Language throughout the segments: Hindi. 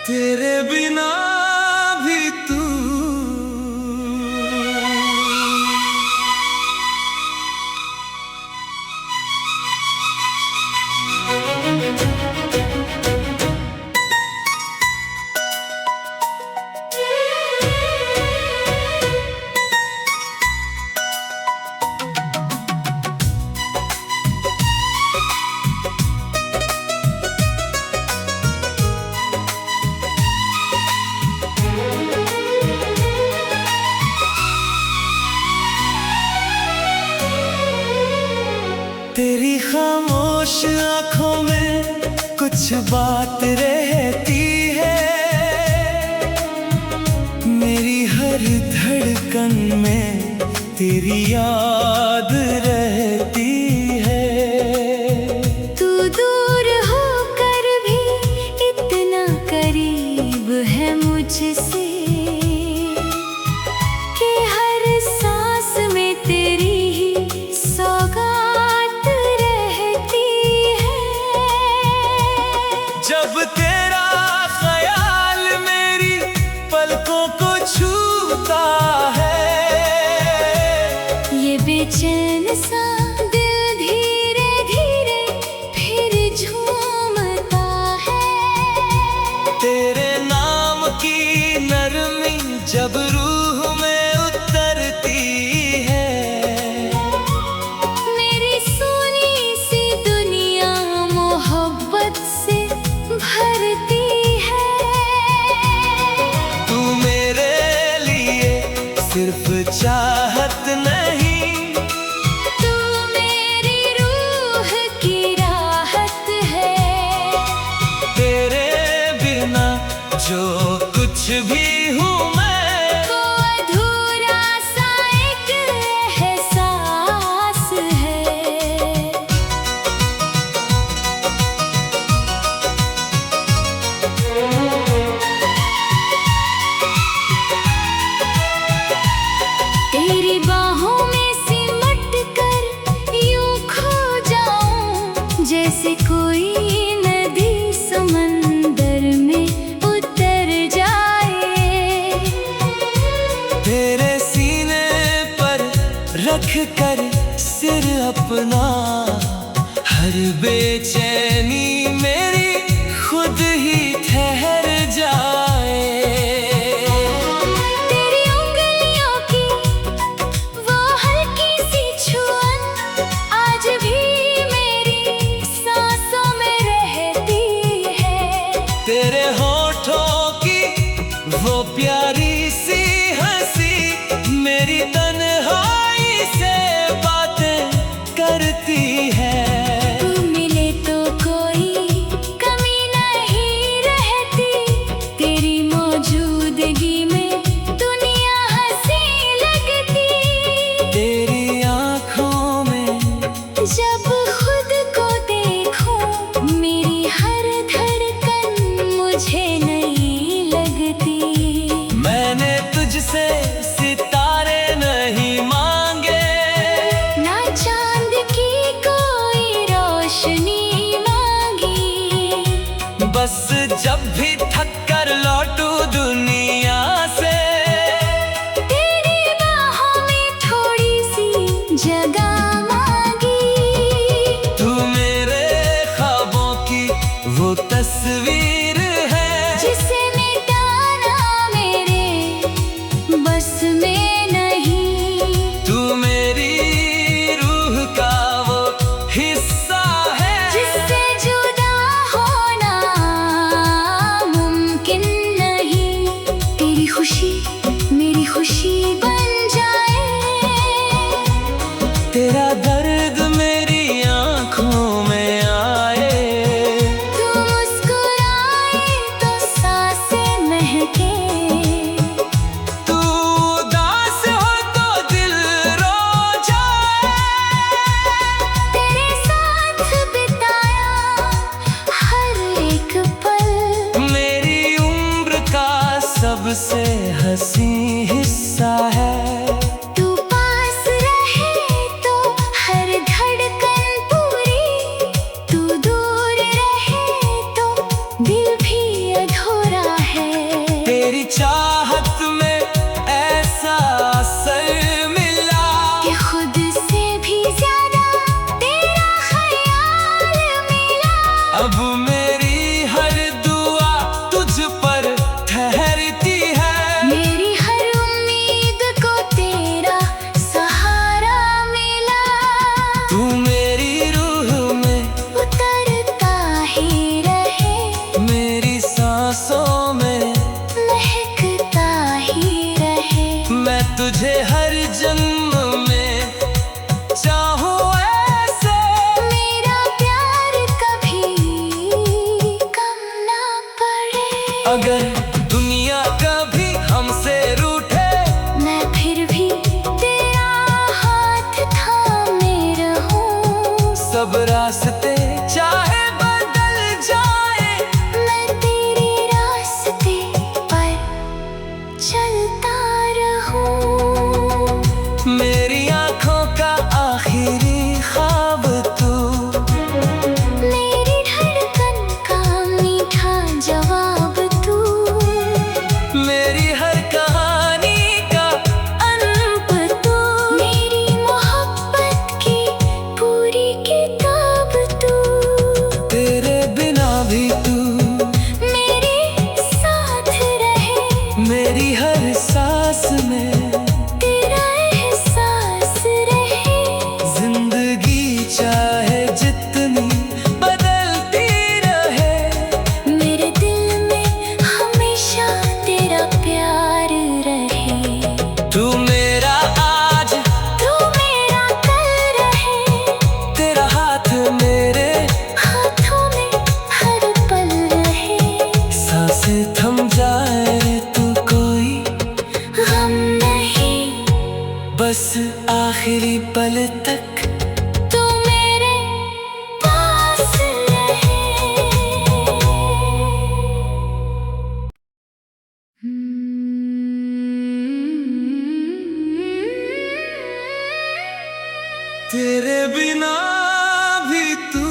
तेरे बिना भी तू तेरी खामोश आंखों में कुछ बात रहती है, मेरी हर धड़कन में तेरी याद रहती है। तू दूर होकर भी इतना करीब है मुझसे कि हर सांस में तेरी ही सौगात रहती है। जब तेरा ख्याल मेरी पलकों को छूता है, ये बेचैन सा दिल धीरे धीरे फिर झूमता है। तेरे नाम की नरमी जब रूह में उतरती है, मेरी सोनी सी दुनिया मोहब्बत से भरती है। तू मेरे लिए सिर्फ चाहत नहीं, तू मेरी रूह की राहत है। तेरे बिना जो कुछ भी हूँ मैं, वो अधूरा सा एक एहसास है। तेरी बाहों में सिमट कर यूं खो जाऊं, जैसे कोई नदी समंदर में उतर जाए। तेरे सीने पर रख कर सिर अपना, हर बेचैनी मेरी खुद ही ठहर जाए। तेरी उंगलियों की वो हल्की सी छुअन आज भी मेरी सांसों में रहती है। तेरे होठों की वो प्यारी सी हंसी मेरी तन्हाई से बातें करती है। तू मिले तो कोई कमी नहीं रहती, तेरी मौजूदगी में दुनिया हंसी लगती। तेरी आँखों में जब खुद को देखूं, मेरी हर धड़कन मुझे नहीं लगती। मैंने तुझसे सितारे नहीं मांगे, ना चांद की कोई रोशनी मांगी। बस जब भी थक कर लौटूं दुनिया से, तेरी बाहों में थोड़ी सी जगह मांगी। तू मेरे ख्वाबों की वो तस्वीर है, जिसे मिटाना मेरे बस में नहीं। तू मेरी रूह का वो हिस्सा है, जिससे जुदा होना मुमकिन नहीं। तेरी खुशी मेरी खुशी बन जाए, तेरा दर्द मेरी आँखों में आए। तू मुस्कुराए तो सांसें महके, तू उदास हो तो दिल रो जाए। तेरे साथ बिताया हर एक पल मेरी उम्र का सबसे हंसी हिस्सा है। तू पास रहे तो अगर दुनिया कभी हमसे रूठे, मैं फिर भी तेरा हाथ थामे रहूं। सब रास्ते चाहे बदल जाए, मैं तेरे रास्ते पर चलता रहूं। मेरी आँखों का आखिरी ख्वाब तू, मेरी धड़कन का मीठा जवाब तू, मेरी हर कहानी का अंत तू, मेरी मोहब्बत की पूरी किताब तू। तेरे बिना भी तू मेरे साथ रहे, मेरी हर सांस में तेरा एहसास रहे। जिंदगी चाहे जितनी बदलती रहे, मेरे दिल में हमेशा तेरा प्यार रहे। तू मेरा आज, तू मेरा कल रहे, तेरा हाथ मेरे हाथों में हर पल रहे। सांसें थम जाए रे तू कोई गम नहीं, बस आखिरी पल तक तू मेरे पास रहे। तेरे बिना भी तू।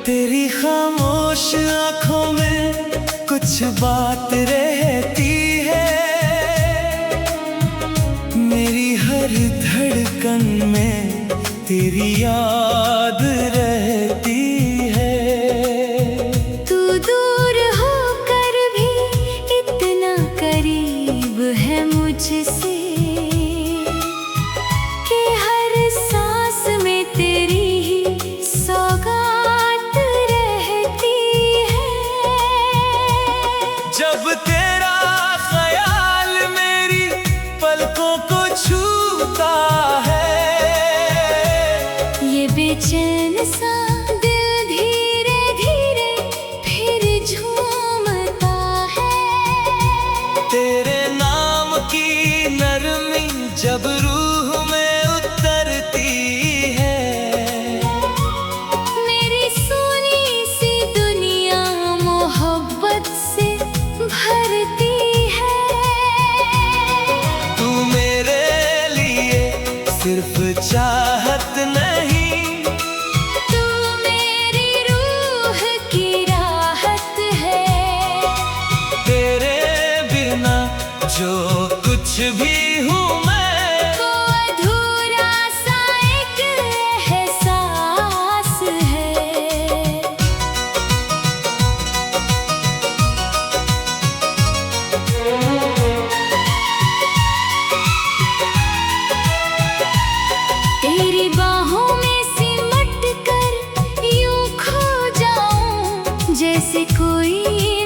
तेरी खामोश आंखों में कुछ बात रहती है, मेरी हर धड़कन में तेरी याद रहती है। तू दूर होकर भी इतना करीब है मुझसे कि हर सांस में तेरी ही सौगात रहती है। जब तेरा ख्याल मेरी पलकों को छूता है, ये बेचैन सा दिल धीरे धीरे फिर झूमता है। तेरे नाम की नरमी जब रूह में उतरती है, मेरी सोनी सी दुनिया मोहब्बत से भरती है। तू मेरे लिए सिर्फ चाहत नहीं, तू मेरी रूह की राहत है। तेरे बिना जो कुछ भी हूँ मैं, वो अधूरा सा एक एहसास है। तेरी बाहों में सिमट कर यूं खो जाऊं, जैसे कोई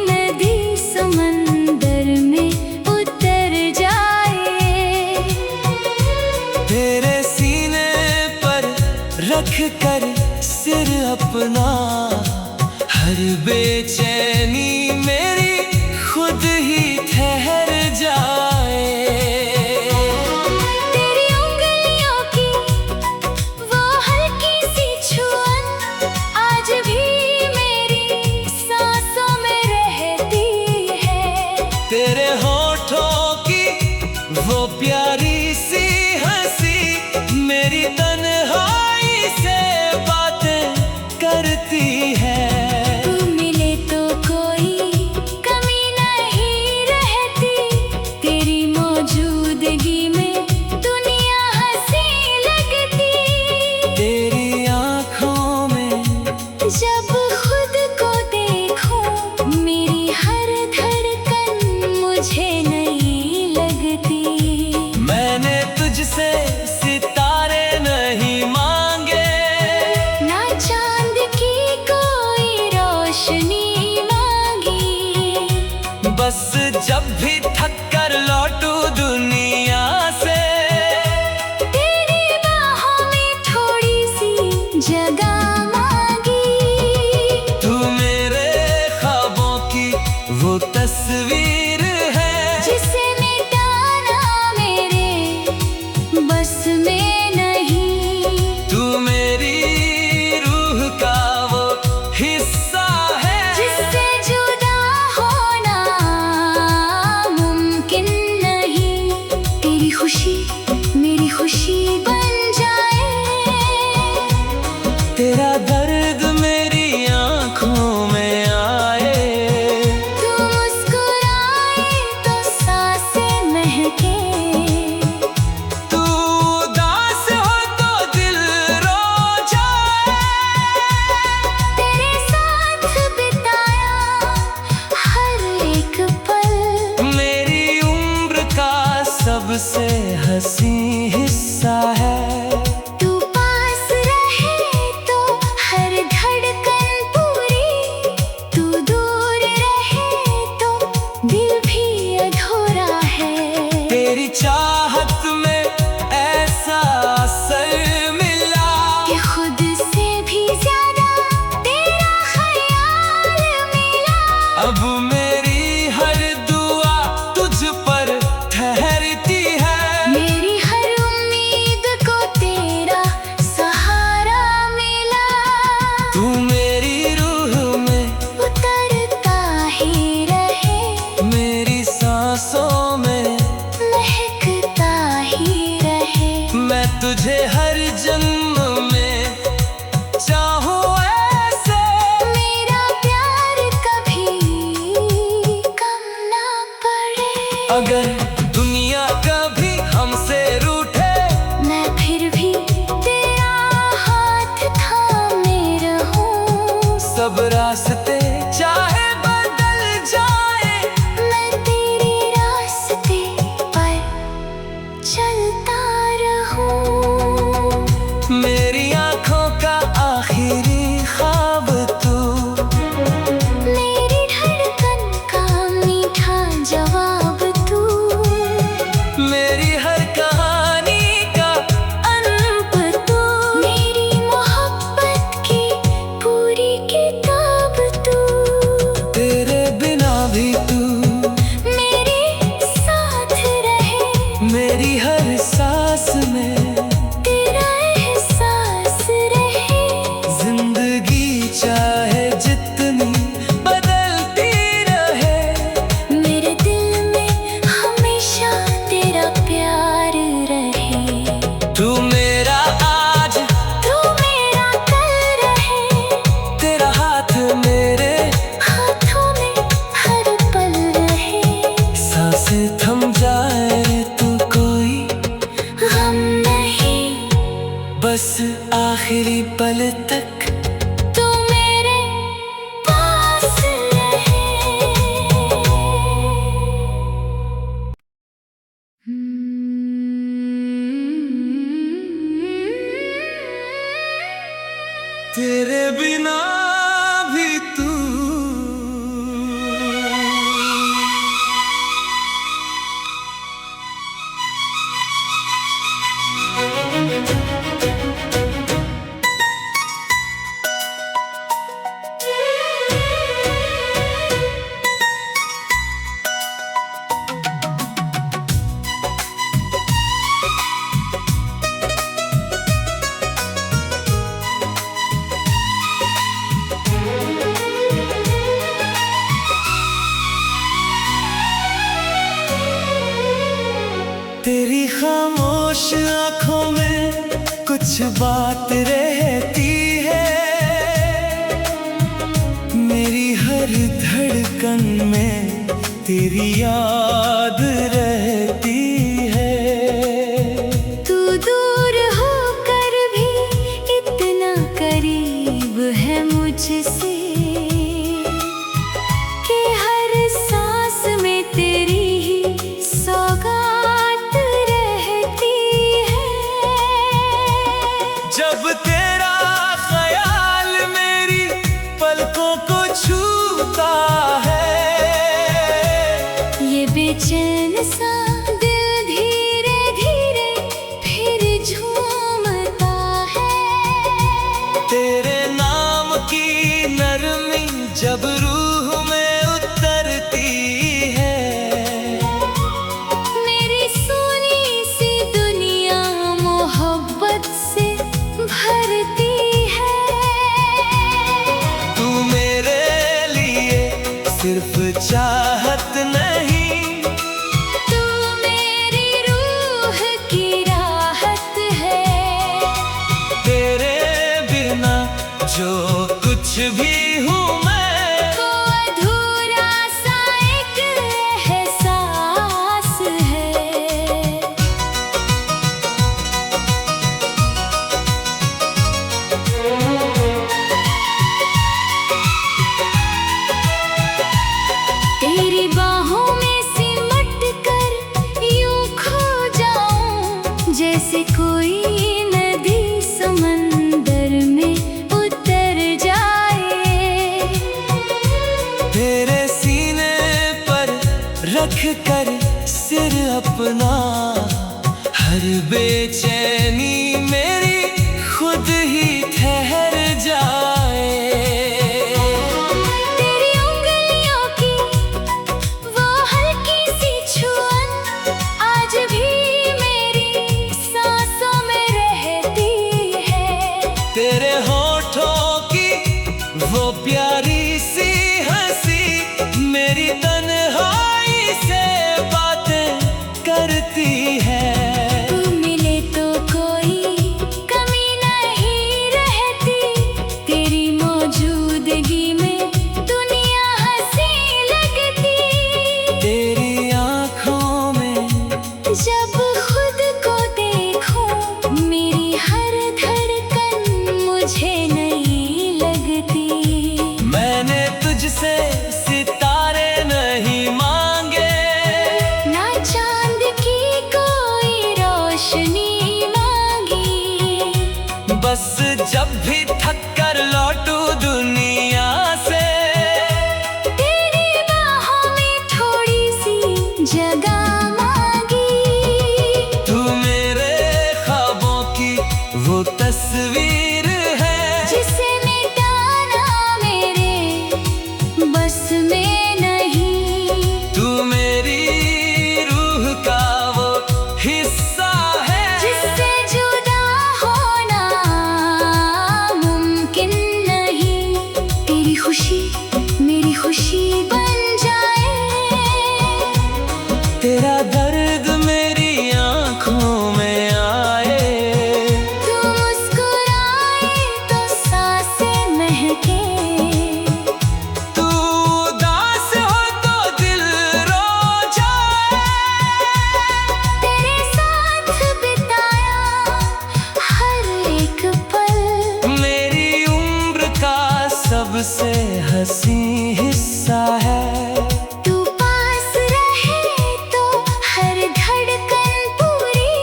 नदी समंदर में उतर जाए। तेरे सीने पर रख कर सिर अपना, हर बेचैनी मेरी खुद ही ठहर जाए। तेरी उंगलियों की वो हल्की सी छुअन आज भी मेरी सांसों में रहती है। तेरे होठों की वो प्यारी सी हंसी मेरी तन्हाई से बातें करती है। तू मिले तो कोई कमी नहीं रहती, तेरी मौजूदगी में दुनिया हंसी लगती। तेरी आँखों खुशी मेरी खुशी बन जाए। तेरा दर्द मेरी आंखों में आए। तू मुस्कुराए तो सांसें महके। तू उदास हो तो दिल रो जाए। तेरे साथ बिताया हर एक पल मेरी उम्र का सबसे हंसी हिस्सा है। तू पास रहे तो हर धड़कन पूरी। तू दूर रहे तो दिल भी अधूरा है। तेरी चाहत में ऐसा असर मिला कि खुद से भी ज्यादा तेरा ख्याल मिला। अब मेरी हर दुआ तुझ पर ठहरती है। मेरी हर उम्मीद को तेरा सहारा मिला। तू मेरी रूह में उतरता ही रहे। मेरी सांसों में महकता ही रहे। मैं तुझे हर जन्म में चाहूँ ऐसे। मेरा प्यार कभी कम ना पड़े। अगर दुनिया कभी हमसे रूठे मैं फिर भी तेरा हाथ थामे रहूं। सब रास्ते चाहे बदल जाए। मैं तेरे रास्ते पर चलता रहूं। मेरी आंखों का आखिरी ख्वाब तू। मेरी धड़कन का मीठा जवाब तू। मेरी हर कहानी का अंत तू। मेरी मोहब्बत की पूरी किताब तू। तेरे बिना भी तू मेरे साथ रहे। मेरी हर सांस में तेरा एहसास रहे। जिंदगी चाहे जितनी बदलती रहे। मेरे दिल में हमेशा तेरा प्यार रहे। तू मेरा आज तू मेरा कल रहे। तेरा हाथ मेरे हाथों में हर पल रहे। सांसें थम जाए तो कोई गम नहीं बस आखिरी पल तक तू मेरे पास रहे। तेरे बिना भी तू तेरी खामोश आंखों में कुछ बात रहती है। मेरी हर धड़कन में तेरी याद रहती है। तू दूर होकर भी इतना करीब है मुझसे कि हर सांस में तेरी ही सौगात रहती है। जब तेरा ख्याल मेरी पलकों को छूता है। ये बेचैन सा दिल धीरे धीरे फिर झूमता है। तेरे नाम की नरमी जब रूह में उतरती है। मेरी सोनी सी दुनिया मोहब्बत से भरती है। तू मेरे लिए सिर्फ चाहत नहीं। तू अपना हर बेचैनी मेरी खुद ही ठहर जाए। तेरी उंगलियों की वो हल्की सी छुअन आज भी मेरी सांसों में रहती है। तेरे होठों की वो प्यारी सी हंसी मेरी तन्हाई से बातें करती है। तू मिले तो कोई कमी नहीं रहती, तेरी मौजूदगी में दुनिया हंसी लगती। तेरी आँखों में जब खुद को देखूं मेरी हर धड़कन मुझे नहीं लगती। मैंने तुझसे सितारे नहीं मांगे, ना चांद की कोई रोशनी मांगी। बस जब भी थक कर लौटूं दुनिया से तेरी बाहों में थोड़ी सी जगह मांगी। तू मेरे ख्वाबों की वो तस्वीर है जिसे मिटाना मेरे बस में नहीं। तू मेरी रूह का वो हिस्सा है जिससे जुदा होना मुमकिन नहीं। तेरी खुशी मेरी खुशी बन जाए, तेरा दर्द मेरी आँखों में आए। तू मुस्कुराए तो सांसें महके। तू उदास हो तो दिल रो जाए। तेरे साथ बिताया हर एक पल मेरी उम्र का सबसे हंसी हिस्सा है। तू पास रहे तो हर धड़कन पूरी,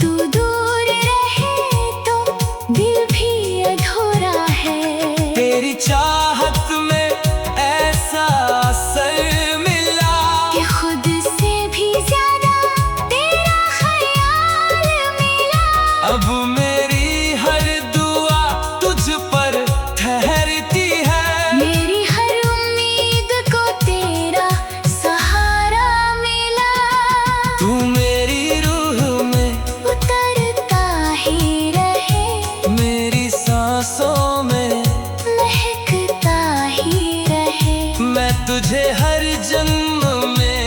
तू दूर रहे तो दिल भी अधूरा है। तेरी चाहत में ऐसा असर मिला कि खुद से भी ज्यादा तेरा ख्याल मिला। अब मेरी हर दुआ तुझ पर ठहरती है। मेरी हर उम्मीद को तेरा सहारा मिला। तू मेरी रूह में उतरता ही रहे, मेरी सांसों में महकता ही रहे। मैं तुझे हर जन्म में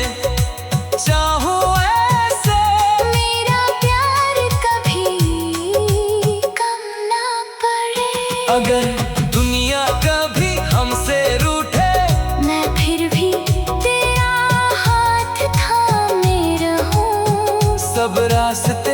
चाहूँ ऐसे। मेरा प्यार कभी कम ना पड़े। अगर दुनिया कभी हमसे रूठे मैं फिर भी तेरा हाथ थामे रहूं। सब रास्ते